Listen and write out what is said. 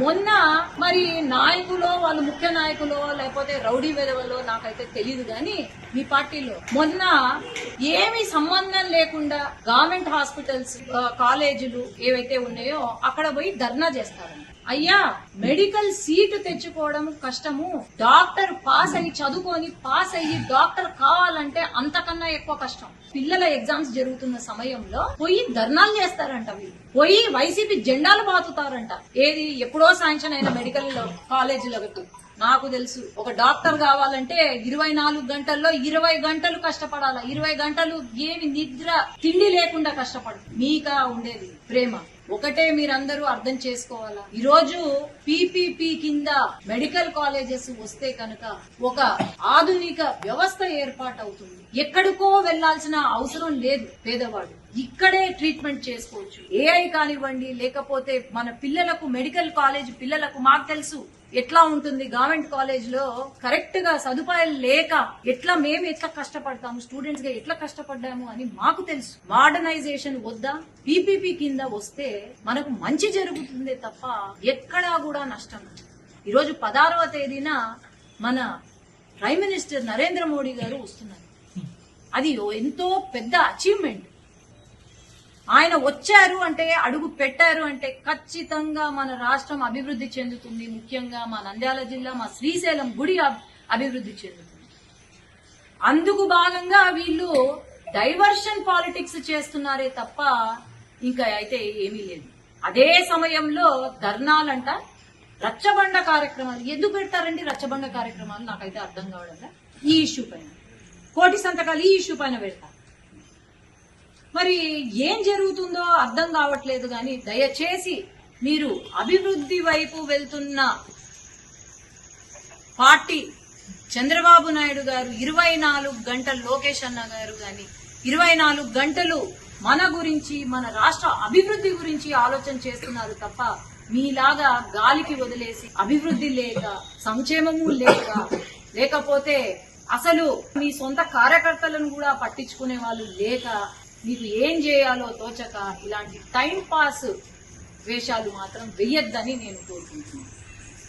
మొన్న మరి నాయకులో వాళ్ళు ముఖ్య నాయకులో లేకపోతే రౌడీ వెధవలో నాకైతే తెలియదు గాని మీ పార్టీలో మొన్న ఏమీ సంబంధం లేకుండా గవర్నమెంట్ హాస్పిటల్స్ కాలేజీలు ఏవైతే ఉన్నాయో అక్కడ పోయి ధర్నా చేస్తారంట. అయ్యా, మెడికల్ సీటు తెచ్చుకోవడం కష్టము, డాక్టర్ పాస్ అయ్యి చదువుకొని పాస్ అయ్యి డాక్టర్ కావాలంటే అంతకన్నా ఎక్కువ కష్టం. పిల్లల ఎగ్జామ్స్ జరుగుతున్న సమయంలో పోయి ధర్నాలు చేస్తారంట. వీళ్ళు పోయి వైసీపీ జెండాలు బాతుతారంట. ఏది ఎప్పుడో శాంక్షన్ అయిన మెడికల్ కాలేజీలకు నాకు తెలుసు. ఒక డాక్టర్ కావాలంటే 24 గంటల్లో 20 గంటలు కష్టపడాలా. 20 గంటలు ఏమి నిద్ర తిండి లేకుండా కష్టపడు. మీకా ఉండేది ప్రేమ ఒకటే, మీరందరూ అర్థం చేసుకోవాలా. ఈ రోజు పీపీపీ కింద మెడికల్ కాలేజెస్ వస్తే కనుక ఒక ఆధునిక వ్యవస్థ ఏర్పాటవుతుంది. ఎక్కడికో వెళ్లాల్సిన అవసరం లేదు. పేదవాడు ఇక్కడే ట్రీట్మెంట్ చేసుకోవచ్చు. ఏఐ కానివ్వండి, లేకపోతే మన పిల్లలకు మెడికల్ కాలేజ్ పిల్లలకు మాకు తెలుసు ఎట్లా ఉంటుంది. గవర్నమెంట్ కాలేజ్ లో కరెక్ట్ గా సదుపాయాలు లేక మేము ఎట్లా కష్టపడతాము, స్టూడెంట్స్ గా ఎట్లా కష్టపడ్డాము అని మాకు తెలుసు. మోడర్నైజేషన్ వద్దా, పీపీపీ కింద వస్తే మనకు మంచి జరుగుతుందే తప్ప ఎక్కడా కూడా నష్టం. ఈరోజు 16వ తేదీన మన ప్రైమ్ మినిస్టర్ నరేంద్ర మోడీ గారు వస్తున్నారు. అది ఎంతో పెద్ద అచీవ్మెంట్. ఆయన వచ్చారు అంటే, అడుగు పెట్టారు అంటే ఖచ్చితంగా మన రాష్ట్రం అభివృద్ధి చెందుతుంది. ముఖ్యంగా మా నంద్యాల జిల్లా, మా శ్రీశైలం గుడి అభివృద్ధి చెందుతుంది. అందుకు భాగంగా వీళ్ళు డైవర్షన్ పాలిటిక్స్ చేస్తున్నారే తప్ప ఇంకా అయితే ఏమీ లేదు. అదే సమయంలో ధర్నాలంట, రచ్చబండ కార్యక్రమాలు ఎందుకు పెడతారండి? రచ్చబండ కార్యక్రమాలు నాకైతే అర్థం కావడం. ఈ ఇష్యూ పైన కోటి సంతకాలు ఈ ఇష్యూ పైన పెడతారు. మరి ఏం జరుగుతుందో అర్థం కావట్లేదు. కానీ దయచేసి మీరు అభివృద్ధి వైపు వెళ్తున్న పార్టీ చంద్రబాబు నాయుడు గారు 24 గంటలు, లోకేష్ అన్న గారు గాని 24 గంటలు మన గురించి, మన రాష్ట్ర అభివృద్ధి గురించి ఆలోచన చేస్తున్నారు తప్ప మీలాగా గాలికి వదిలేసి అభివృద్ధి లేక, సంక్షేమము లేక, లేకపోతే అసలు మీ సొంత కార్యకర్తలను కూడా పట్టించుకునే వాళ్ళు లేక, మీకు ఏం చేయాలో తోచక ఇలాంటి టైం పాస్ వేషాలు మాత్రం వెయ్యొద్దని నేను కోరుకుంటున్నాను.